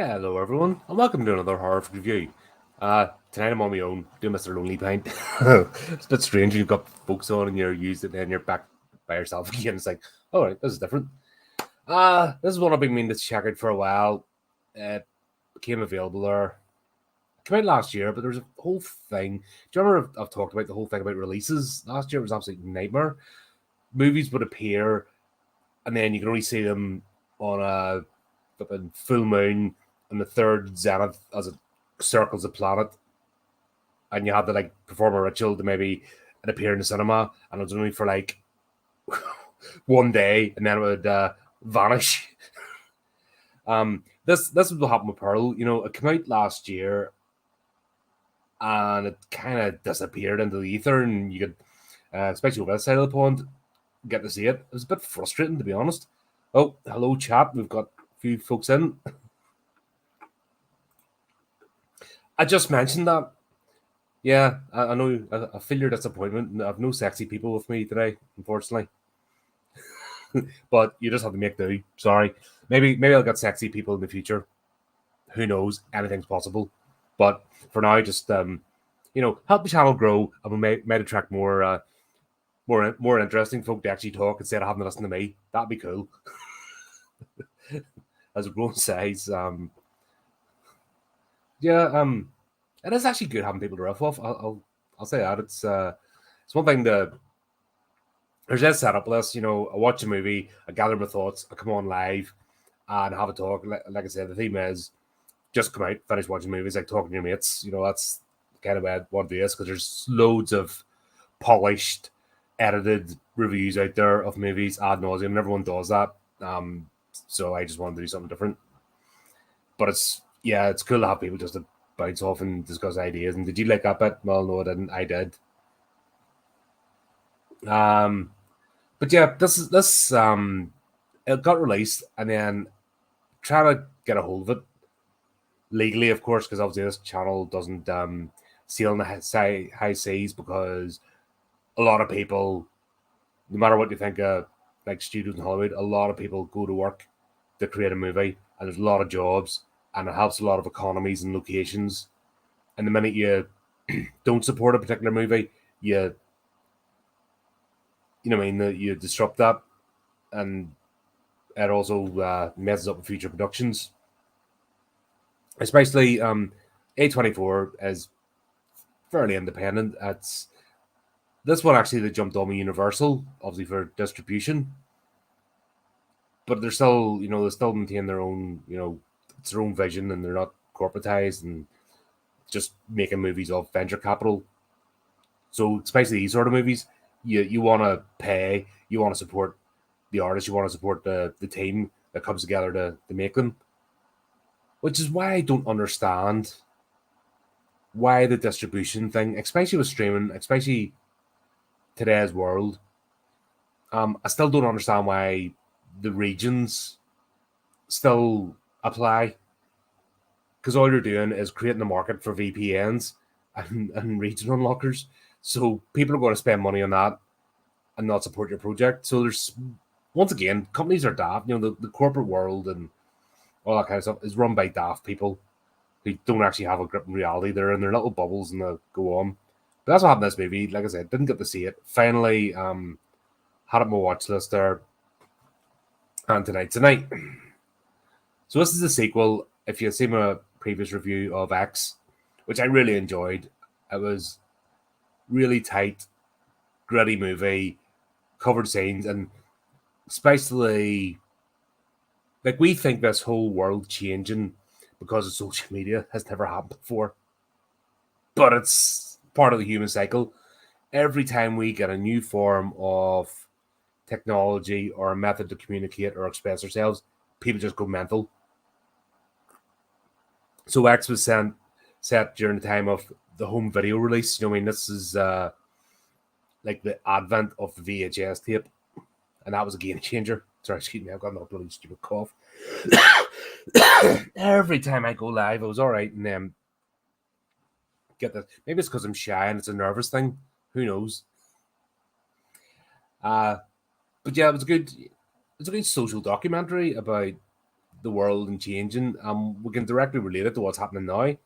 Hello, everyone, and welcome to another horrific review. Tonight I'm on my own, doing Mr. Lonely Pint. It's a bit strange when you've got folks on and you're used it, and you're back by yourself again. It's like, all right, this is different. This is one I've been meaning to check out for a while. It became available there. It came out last year, but there was a whole thing. Do you remember I've talked about the whole thing about releases? Last year it was an absolute nightmare. Movies would appear, and then you can only see them on a full moon and the third zenith as it circles the planet, and you had to like perform a ritual to maybe appear in the cinema, and it was only for like one day, and then it would vanish. This is what happened with Pearl. You know, it came out last year, and it kind of disappeared into the ether, and you could, especially over this side of the pond, get to see it. It was a bit frustrating, to be honest. Oh, hello, chat. We've got a few folks in. I just mentioned that. Yeah, I know. I feel your disappointment. I have no sexy people with me today, unfortunately. But you just have to make do. Sorry. Maybe I'll get sexy people in the future. Who knows? Anything's possible. But for now, just help the channel grow, and we might attract more interesting folk to actually talk instead of having to listen to me. That'd be cool. As a grown size, it is actually good having people to riff off. I'll say that it's one thing to. There's this setup list, I watch a movie, I gather my thoughts, I come on live and have a talk. Like I said, the theme is just come out, finish watching movies, like talking to your mates. That's kind of what it is, because there's loads of polished, edited reviews out there of movies ad nauseum, and everyone does that. So I just wanted to do something different. But it's cool to have people just to bounce off and discuss ideas. And did you like that bit? Well, no, I didn't. I did. But yeah, this it got released, and then trying to get a hold of it legally, of course, because obviously this channel doesn't sail in the high seas, because a lot of people, no matter what you think of like studios in Hollywood, a lot of people go to work to create a movie, and there's a lot of jobs, and it helps a lot of economies and locations. And the minute you don't support a particular movie, you you disrupt that, and it also messes up with future productions. Especially A24 is fairly independent. It's this one actually that jumped on me Universal, obviously for distribution, but they're still, they still maintain their own, it's their own vision, and they're not corporatized and just making movies off venture capital. So especially these sort of movies, you want to pay, you want to support the artist, you want to support the team that comes together to make them. Which is why I don't understand why the distribution thing, especially with streaming, especially today's world. I still don't understand why the regions still apply, because all you're doing is creating a market for VPNs and region unlockers. So people are going to spend money on that and not support your project. So there's, once again, companies are daft. The corporate world and all that kind of stuff is run by daft people who don't actually have a grip in reality. They're in their little bubbles and they go on. But that's what happened in this movie. Like I said, didn't get to see it. Finally, had it on my watch list there. And tonight. So this is the sequel. If you've seen my previous review of X, which I really enjoyed, it was really tight, gritty movie, covered scenes, and especially, like, we think this whole world changing because of social media has never happened before. But it's part of the human cycle. Every time we get a new form of technology or a method to communicate or express ourselves, people just go mental. So X was set during the time of the home video release. This is like the advent of the VHS tape, and that was a game changer. Sorry, excuse me, I've got another bloody stupid cough. Every time I go live, it was all right, and then get that. Maybe it's because I'm shy and it's a nervous thing. Who knows? But yeah, it was a good social documentary about the world and changing, we can directly relate it to what's happening now.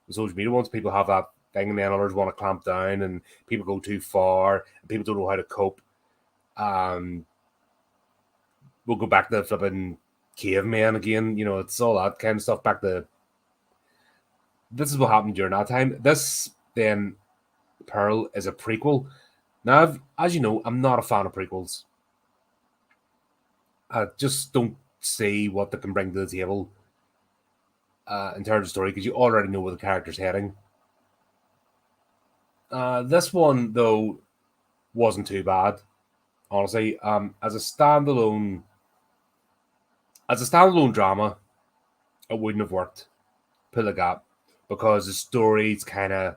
With social media, once people have that thing, and then others want to clamp down, and people go too far, and people don't know how to cope. We'll go back to the flipping caveman again. It's all that kind of stuff. This is what happened during that time. This then Pearl is a prequel. Now, as you know, I'm not a fan of prequels. I just don't see what they can bring to the table in terms of story, because you already know where the character's heading. This one, though, wasn't too bad, honestly. As a standalone drama, it wouldn't have worked. Put like that, because the story's kind of,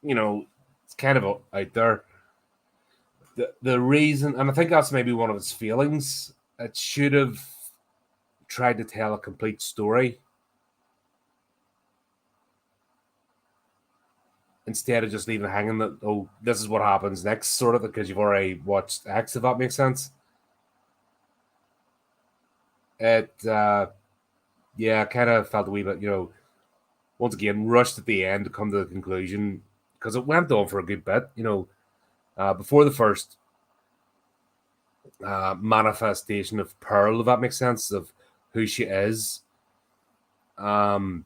it's kind of out there. The reason, and I think that's maybe one of its failings, it should have tried to tell a complete story instead of just leaving it hanging that, oh, this is what happens next, sort of, because you've already watched X, if that makes sense. It, yeah, kind of felt a wee bit, once again, rushed at the end to come to the conclusion, because it went on for a good bit, before the first manifestation of Pearl, if that makes sense, of who she is. The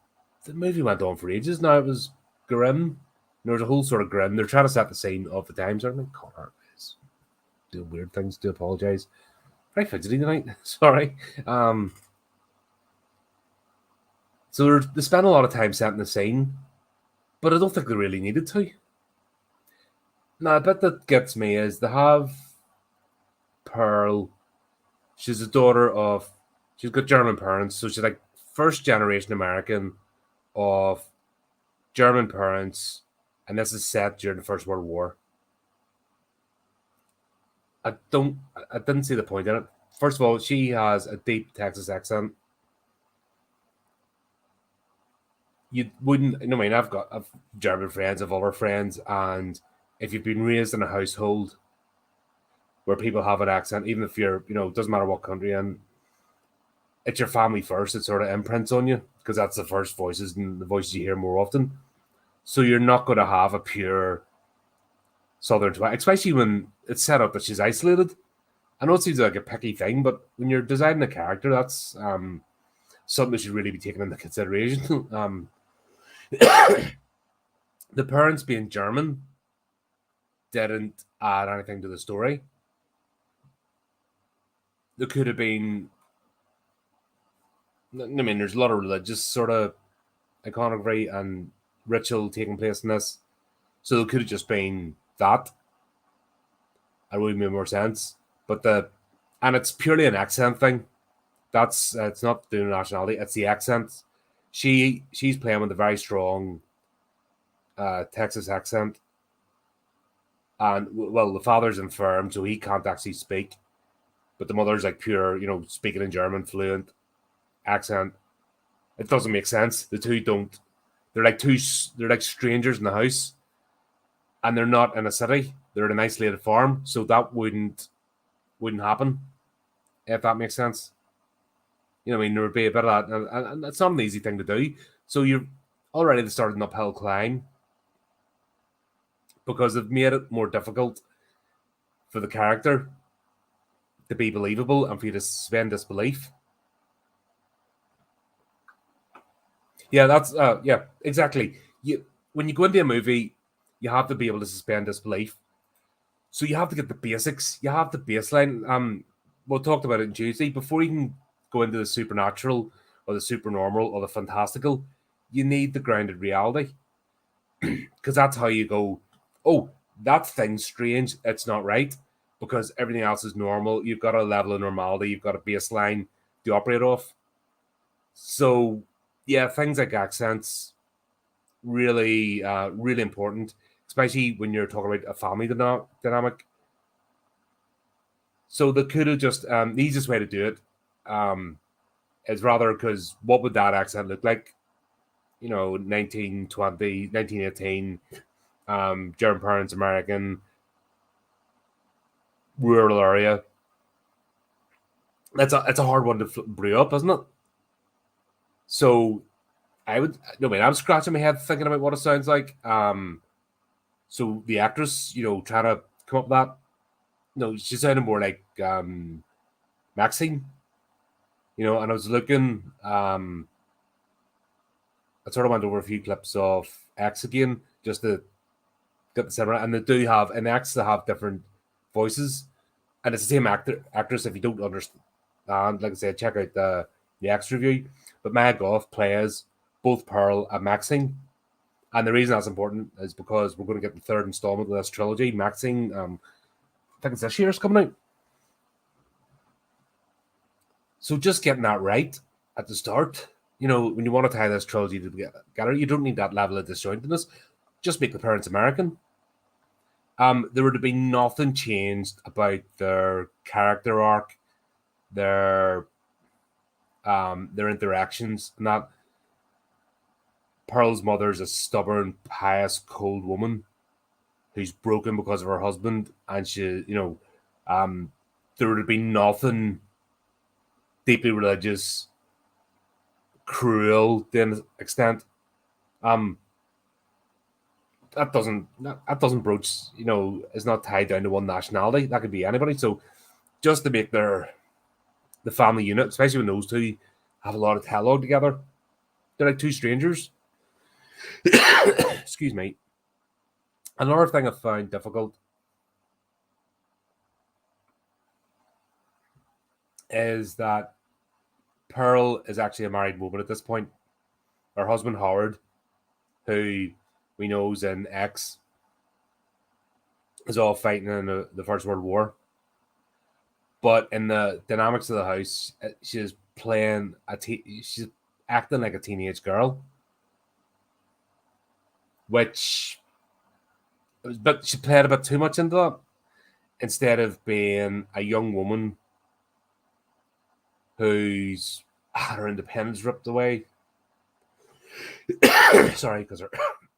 movie went on for ages. Now it was grim. There was a whole sort of grim. They're trying to set the scene of the times. I think Connor is doing weird things. Do apologize. Very fidgety tonight. Sorry. So they spent a lot of time setting the scene, but I don't think they really needed to. Now, a bit that gets me is they have Pearl. She's a daughter of. She's got German parents, so she's like first generation American of German parents, and this is set during the First World War. I didn't see the point in it. First of all, she has a deep Texas accent. You wouldn't, I've German friends, I've other friends, and if you've been raised in a household where people have an accent, even if you're, it doesn't matter what country, and it's your family first, it sort of imprints on you, because that's the first voices and the voices you hear more often. So you're not going to have a pure Southern twang, especially when it's set up that she's isolated. I know it seems like a picky thing, but when you're designing a character, that's something that should really be taken into consideration. The parents being German didn't add anything to the story. There could have been, there's a lot of religious sort of iconography and ritual taking place in this, so it could have just been that. It would make more sense. But it's purely an accent thing. It's not the nationality; it's the accent. She's playing with a very strong Texas accent, and well, the father's infirm, so he can't actually speak. But the mother's like pure, speaking in German, fluent accent. It doesn't make sense. The two don't. They're like strangers in the house, and they're not in a city. They're at an isolated farm, so that wouldn't happen, if that makes sense. There would be a bit of that, and it's not an easy thing to do. So you're already starting an uphill climb, because they've made it more difficult for the character to be believable and for you to suspend disbelief. Yeah, that's yeah, exactly. When you go into a movie, you have to be able to suspend disbelief. So you have to get the basics. You have the baseline. We'll talk about it on Tuesday. Before you can go into the supernatural or the supernormal or the fantastical, you need the grounded reality. Because that's how you go, oh, that thing's strange. It's not right. Because everything else is normal. You've got a level of normality. You've got a baseline to operate off. So, yeah, things like accents, really, really important, especially when you're talking about a family dynamic. So they could have just, the easiest way to do it is rather, because what would that accent look like? 1920, 1918, German parents, American, rural area. It's a hard one to brew up, isn't it? So I would no man, I'm scratching my head thinking about what it sounds like. So the actress, trying to come up with that. No, she sounded more like Maxine, and I was looking, I sort of went over a few clips of X again just to get the similar, and they do have in X they have different voices, and it's the same actress. If you don't understand, like I said, check out the X review. But Maya Goth plays both Pearl and Maxine, and the reason that's important is because we're going to get the third installment of this trilogy. Maxine, I think it's this year it's coming out. So just getting that right at the start, when you want to tie this trilogy together, you don't need that level of disjointedness. Just make the parents American. There would have been nothing changed about their character arc, their interactions, and that Pearl's mother's a stubborn, pious, cold woman who's broken because of her husband, and there would have been nothing deeply religious, cruel to an extent. Um, that doesn't broach, is not tied down to one nationality. That could be anybody. So just to make the family unit, especially when those two have a lot of dialogue together, they're like two strangers. Excuse me. Another thing I found difficult is that Pearl is actually a married woman at this point. Her husband Howard, who we know is in X, is all fighting in the First World War. But in the dynamics of the house, she's playing she's acting like a teenage girl, which but she played a bit too much into that instead of being a young woman who's had her independence ripped away. Sorry, because her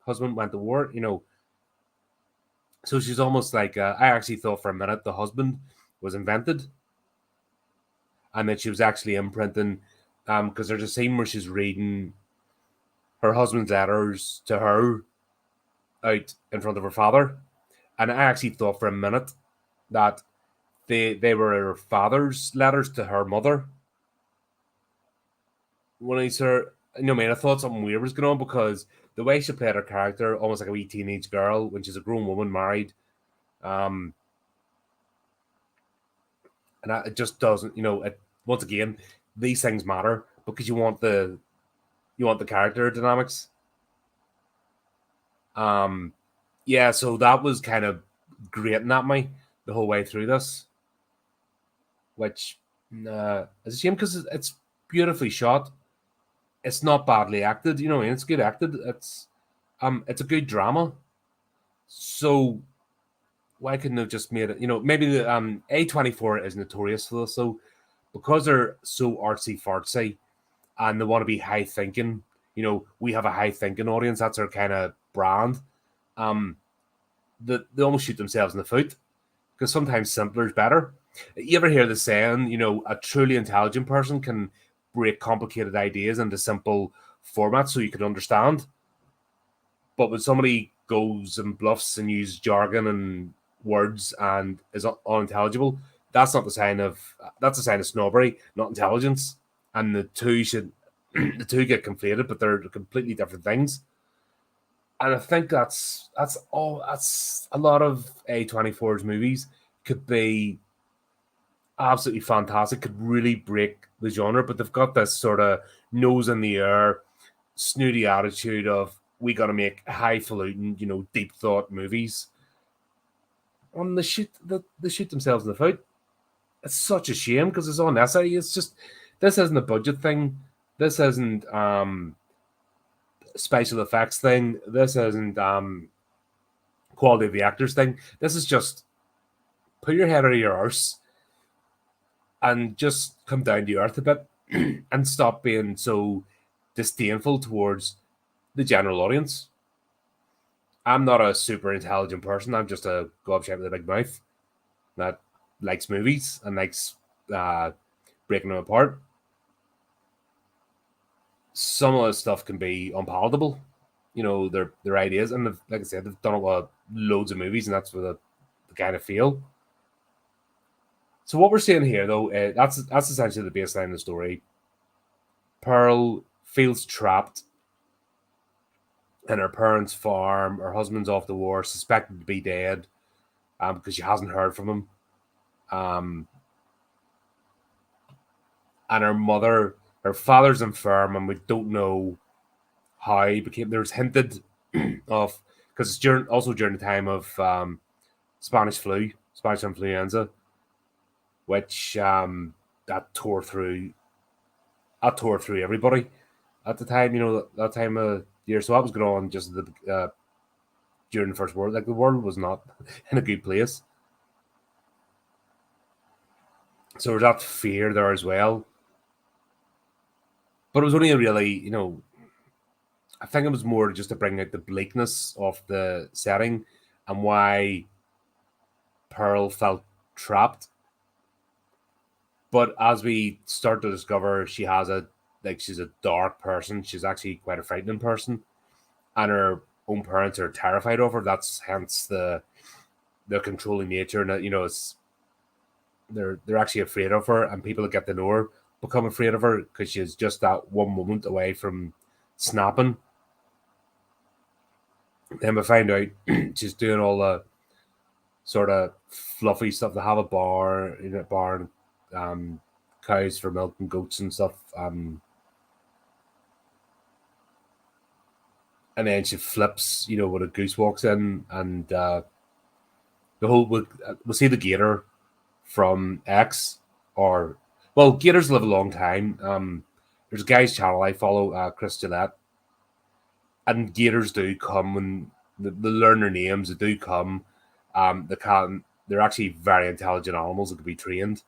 husband went to war, So she's almost like I actually thought for a minute the husband was invented, and that she was actually imprinting. Because there's a scene where she's reading her husband's letters to her out in front of her father, and I actually thought for a minute that they were her father's letters to her mother. When I saw, man, I thought something weird was going on because the way she played her character, almost like a wee teenage girl, when she's a grown woman married, and it just doesn't, once again, these things matter because you want the character dynamics. Yeah, so that was kind of grating at me the whole way through this, which is a shame because it's beautifully shot. It's not badly acted, and it's good acted. It's a good drama. So why couldn't they have just made it? Maybe the A24 is notorious for this, so because they're so artsy fartsy and they want to be high thinking. We have a high thinking audience. That's our kind of brand. Um, they almost shoot themselves in the foot because sometimes simpler is better. You ever hear the saying, a truly intelligent person can break complicated ideas into simple formats so you can understand. But when somebody goes and bluffs and uses jargon and words and is unintelligible, that's a sign of snobbery, not intelligence. And the two get conflated, but they're completely different things. And I think that's a lot of A24's movies could be absolutely fantastic, could really break the genre, but they've got this sort of nose in the air, snooty attitude of we got to make highfalutin, deep thought movies. And they shoot themselves in the foot. It's such a shame because it's unnecessary. It's just this isn't a budget thing. This isn't special effects thing. This isn't quality of the actors thing. This is just put your head out of your arse and just come down to earth a bit and stop being so disdainful towards the general audience. I'm not a super intelligent person. I'm just a gobshite with a big mouth that likes movies and likes breaking them apart. Some of the stuff can be unpalatable, their ideas, and like I said, they've done it with loads of movies, and that's what the kind of feel. So what we're seeing here, though, that's essentially the baseline of the story. Pearl feels trapped in her parents' farm. Her husband's off the war, suspected to be dead, because she hasn't heard from him. And her father's infirm, and we don't know how he became. There's hinted of, because it's during the time of Spanish influenza, which that tore through everybody at the time. That time of year. So that was going on just during the First World. Like, the world was not in a good place. So there's that fear there as well. But it was only a really, I think it was more just to bring out the bleakness of the setting and why Pearl felt trapped. But as we start to discover, she's a dark person. She's actually quite a frightening person, and her own parents are terrified of her. That's hence the controlling nature, and it's they're actually afraid of her, and people that get to know her become afraid of her because she's just that one moment away from snapping. Then we find out she's doing all the sort of fluffy stuff. They have a barn, cows for milk and goats and stuff. And then she flips, when a goose walks in, and the whole we'll see the gator from X, gators live a long time. There's a guy's channel I follow, Chris Gillette, and gators do come when they learn their names. They do come. They're actually very intelligent animals that can be trained,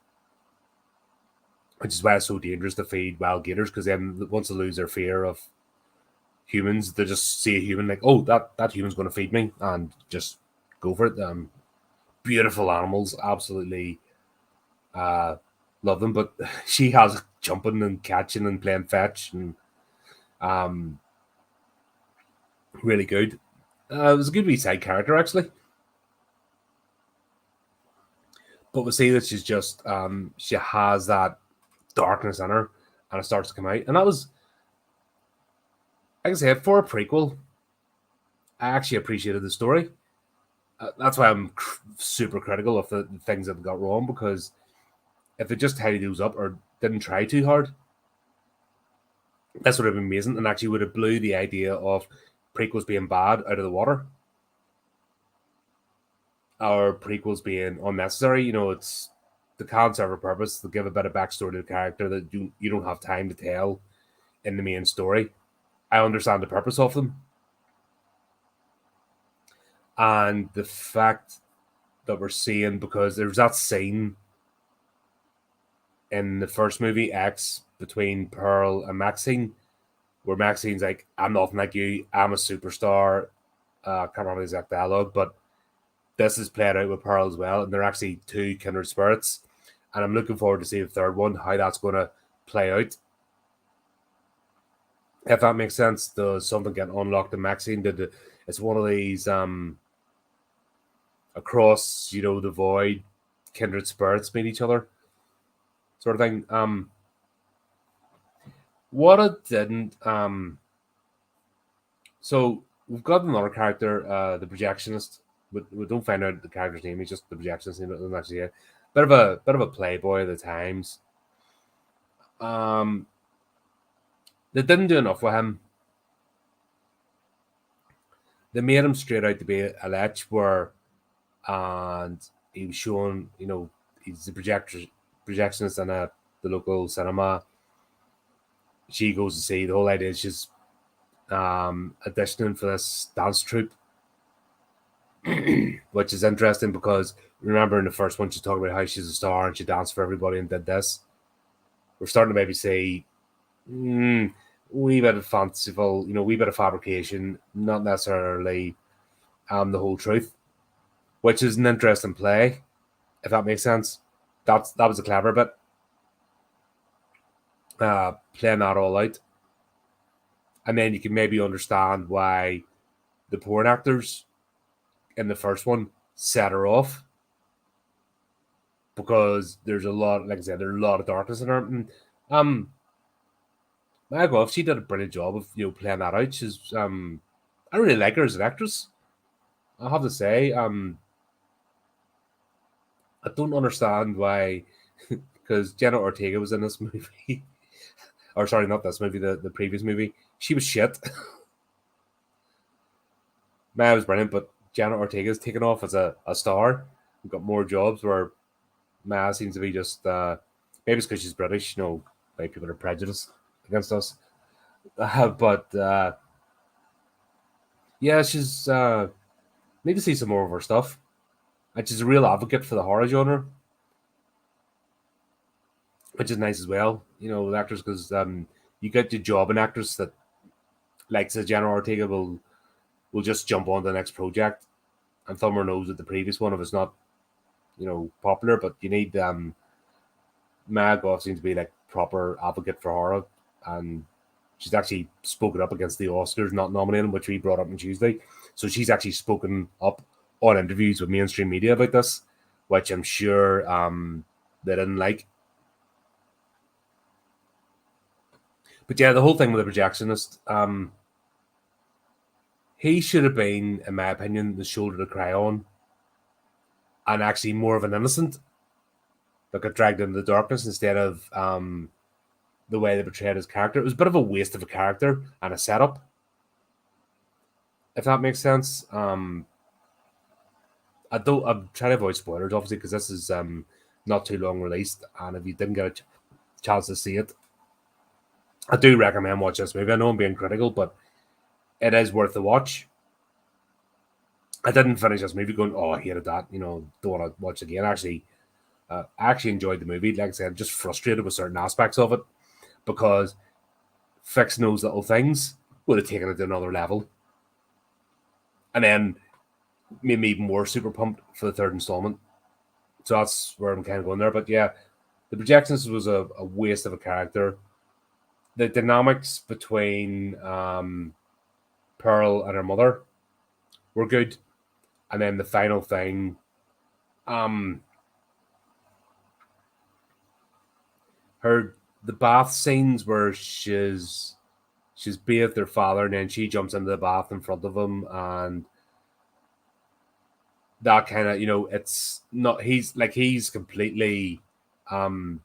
which is why it's so dangerous to feed wild gators, because then once they lose their fear of humans, they just see a human like, oh, that human's going to feed me, and just go for it. Beautiful animals, absolutely love them. But she has jumping and catching and playing fetch, and really good. It was a good wee side character, actually. But we see that she's just she has that darkness in her, and it starts to come out. And that was, like I say, for a prequel, I actually appreciated the story. That's why I'm super critical of the things that got wrong, because if it just tidied those up or didn't try too hard, this would have been amazing, and actually would have blew the idea of prequels being bad out of the water, or prequels being unnecessary. It's the can serve a purpose. They give a bit of backstory to the character that you don't have time to tell in the main story. I understand the purpose of them, and the fact that we're seeing, because there's that scene in the first movie X between Pearl and Maxine, where Maxine's like, "I'm nothing like you. I'm a superstar." I can't remember the exact dialogue, but this is played out with Pearl as well, and they're actually two kindred spirits. And I'm looking forward to see the third one, how that's going to play out. If that makes sense, does something get unlocked in Maxine? It's one of these across, the void, kindred spirits meet each other, sort of thing. What it didn't, so we've got another character, the projectionist. We don't find out the character's name. He's just the projectionist. He doesn't actually a bit of a playboy at the times. They didn't do enough with him. They made him straight out to be a lech, and he was shown, he's the projectionist in the local cinema. She goes to see. The whole idea is she's auditioning for this dance troupe, which is interesting because remember in the first one, she's talking about how she's a star and she danced for everybody and did this. We're starting to maybe say, wee bit of fanciful, wee bit of fabrication, not necessarily the whole truth, which is an interesting play, if that makes sense. That was a clever bit. playing that all out. And then you can maybe understand why the porn actors in the first one set her off, because there's a lot, like I said, there's a lot of darkness in her. And my God, she did a brilliant job of playing that out. She's I really like her as an actress. I have to say, I don't understand why, because Jenna Ortega was in this movie, or sorry, not this movie, the previous movie. She was shit. Maya was brilliant, but Jenna Ortega's taken off as a star. We've got more jobs where Maya seems to be just maybe it's because she's British. Like people are prejudiced against us. But yeah, she's need to see some more of her stuff. And she's a real advocate for the horror genre, which is nice as well. With actors, because you get your job in actors that, like, say, Jenna Ortega will just jump on the next project, and Thumber knows that the previous one, if it's not popular, but you need Maya Goff seems to be like proper advocate for horror, and she's actually spoken up against the Oscars not nominating, which we brought up on Tuesday. So she's actually spoken up on interviews with mainstream media about this, which I'm sure they didn't like. But yeah, the whole thing with the projectionist, he should have been, in my opinion, the shoulder to cry on, and actually more of an innocent that got dragged into the darkness instead of the way they portrayed his character. It was a bit of a waste of a character and a setup, if that makes sense. I'm trying to avoid spoilers, obviously, because this is not too long released, and if you didn't get a chance to see it, I do recommend watching this movie. I know I'm being critical, but it is worth the watch. I didn't finish this movie going, "Oh, I hated that." Don't want to watch it again. I actually enjoyed the movie. Like I said, I'm just frustrated with certain aspects of it, because fixing those little things would have taken it to another level, and then made me even more super pumped for the third installment. So that's where I'm kind of going there. But yeah, the projections was a waste of a character. The dynamics between Pearl and her mother were good, and then the final thing, um, her the bath scenes where she's bathed her father, and then she jumps into the bath in front of him, and that kind of it's not he's completely um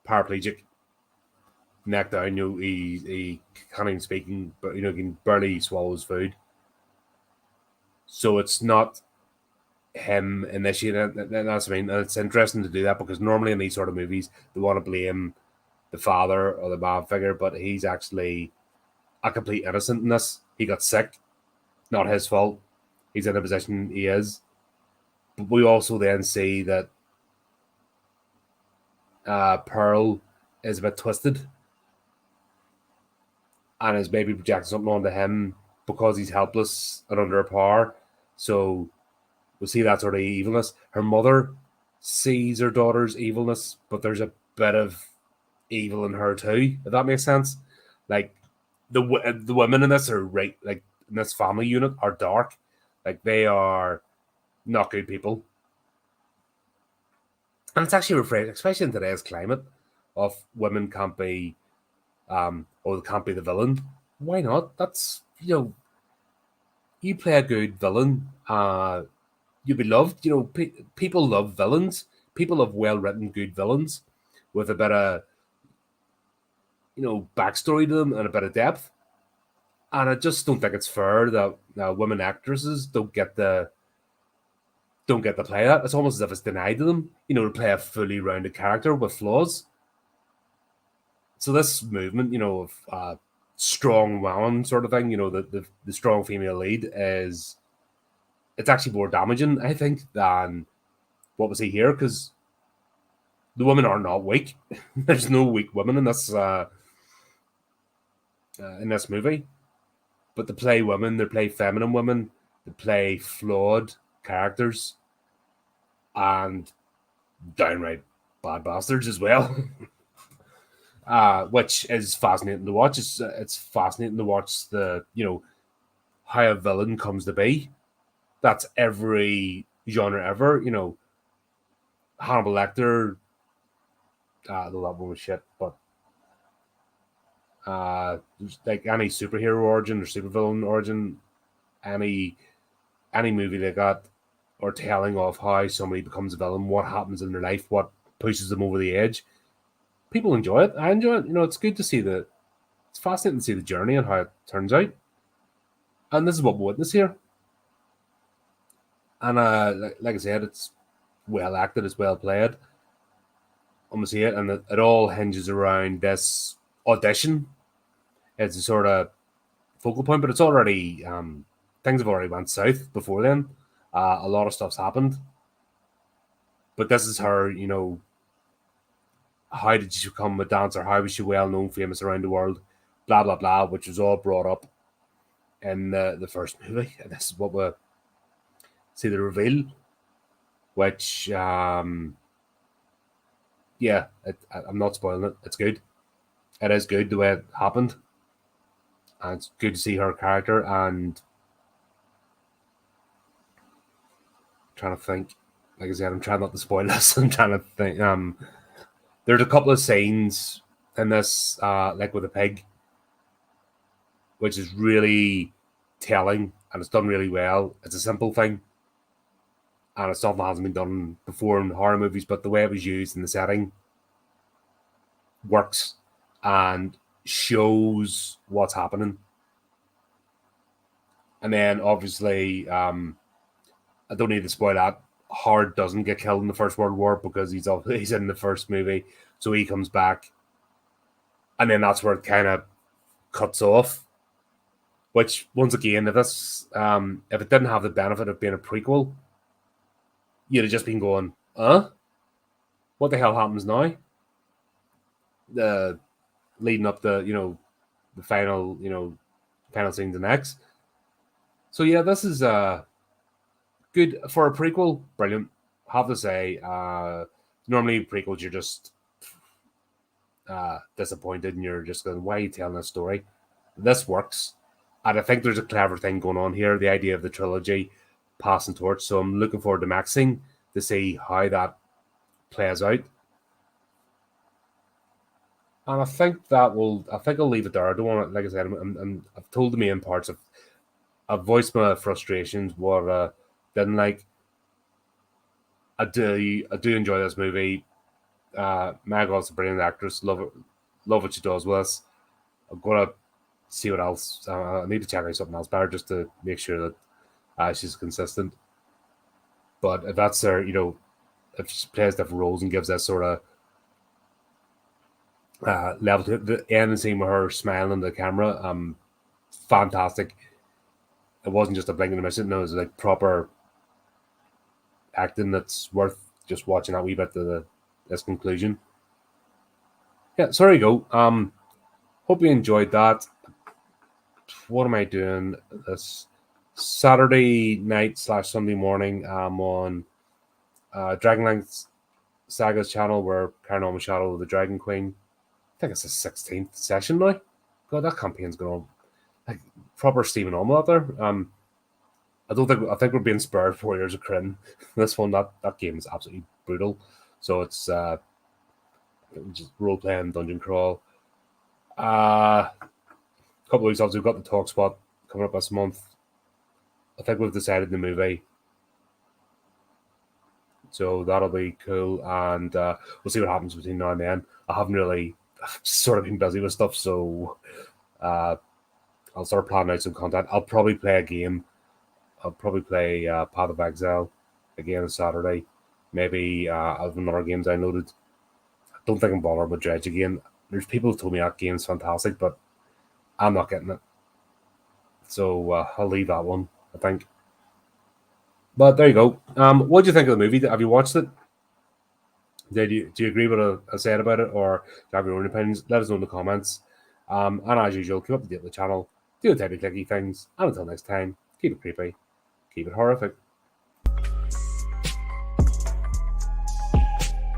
paraplegic, neck down. He can't even speak, but he can barely swallow his food. So it's not him initiating it. That's what I mean. And it's interesting to do that, because normally in these sort of movies they want to blame the father or the mom figure, but he's actually a complete innocent in this. He got sick, not his fault. He's in a position he is. But we also then see that Pearl is a bit twisted and is maybe projecting something onto him because he's helpless and under a power. So we see that sort of evilness. Her mother sees her daughter's evilness, but there's a bit of evil in her too, if that makes sense. Like the women in this are right, like in this family unit are dark, like they are not good people, and it's actually refreshing, especially in today's climate of women can't be or they can't be the villain. Why not? That's you play a good villain, you'll be loved. People love villains. People love well written, good villains with a bit of backstory to them and a bit of depth. And I just don't think it's fair that women actresses don't get to play that. It's almost as if it's denied to them, to play a fully rounded character with flaws. So this movement, of strong woman sort of thing, the strong female lead it's actually more damaging, I think, than what we see here, because the women are not weak. There's no weak women in this movie. But they play women, they play feminine women, they play flawed characters, and downright bad bastards as well. which is fascinating to watch. It's fascinating to watch the how a villain comes to be. That's every genre ever. Hannibal Lecter. Though that one was shit, but like any superhero origin or supervillain origin, any movie they got or telling of how somebody becomes a villain, what happens in their life, what pushes them over the edge. People enjoy it. I enjoy it. It's good to see it's fascinating to see the journey and how it turns out. And this is what we witness here. And like I said, it's well acted, it's well played. I'm gonna see it, and it all hinges around this audition. It's a sort of focal point, but it's already things have already went south before then. A lot of stuff's happened, but this is her. How did she become a dancer? How was she well known, famous around the world? Blah blah blah, which was all brought up in the first movie. And this is what we see the reveal, which yeah, I'm not spoiling it. It's good. It is good the way it happened, and it's good to see her character. And trying to think, like I said, I'm trying not to spoil this. I'm trying to think. There's a couple of scenes in this, like with a pig, which is really telling, and it's done really well. It's a simple thing, and it's something that hasn't been done before in horror movies, but the way it was used in the setting works and shows what's happening. And then obviously, I don't need to spoil that. Howard doesn't get killed in the First World War because he's in the first movie, so he comes back, and then that's where it kind of cuts off. Which, once again, if it didn't have the benefit of being a prequel, you'd have just been going, what the hell happens now? Leading up to the final final scenes and X. So yeah, this is good for a prequel. Brilliant. Have to say, normally prequels you're just disappointed and you're just going, why are you telling this story? This works, and I think there's a clever thing going on here. The idea of the trilogy passing torch. So I'm looking forward to maxing to see how that plays out. And I think I'll leave it there. I don't want to, like I said, I've told the main parts. I've voiced my frustrations, what I didn't like. I do enjoy this movie. Meg also a brilliant actress. Love what she does with us. I'm gonna see what else. I need to check out something else better just to make sure that she's consistent. But if that's her, if she plays different roles and gives that sort of level to the end scene with her smiling at the camera, fantastic. It wasn't just a blink and a miss. No, it was like proper acting that's worth just watching that wee bit to this conclusion. Yeah, so there you go. Hope you enjoyed that. What am I doing this Saturday night / Sunday morning? I'm on Dragonlance Saga's channel where Paranormal Shadow of the Dragon Queen. I think it's the 16th session now. God, that campaign's going on like proper steaming on out there. I think we're being spurred 4 years of Kryn. This one, that game is absolutely brutal. So it's just role playing dungeon crawl. A couple of weeks after we've got the talk spot coming up this month. I think we've decided the movie. So that'll be cool, and we'll see what happens between now and then. I've sort of been busy with stuff, so I'll start planning out some content. I'll probably play a game. I'll probably play Path of Exile again on Saturday. Maybe I have another game downloaded. I don't think I'm bothered with Dredge again. There's people who told me that game's fantastic, but I'm not getting it. So I'll leave that one, I think. But there you go. What do you think of the movie? Have you watched it? Do you agree with what I said about it, or do you have your own opinions? Let us know in the comments. And as usual, keep up to date with the channel, do the typey clicky things, and until next time, keep it creepy, keep it horrific.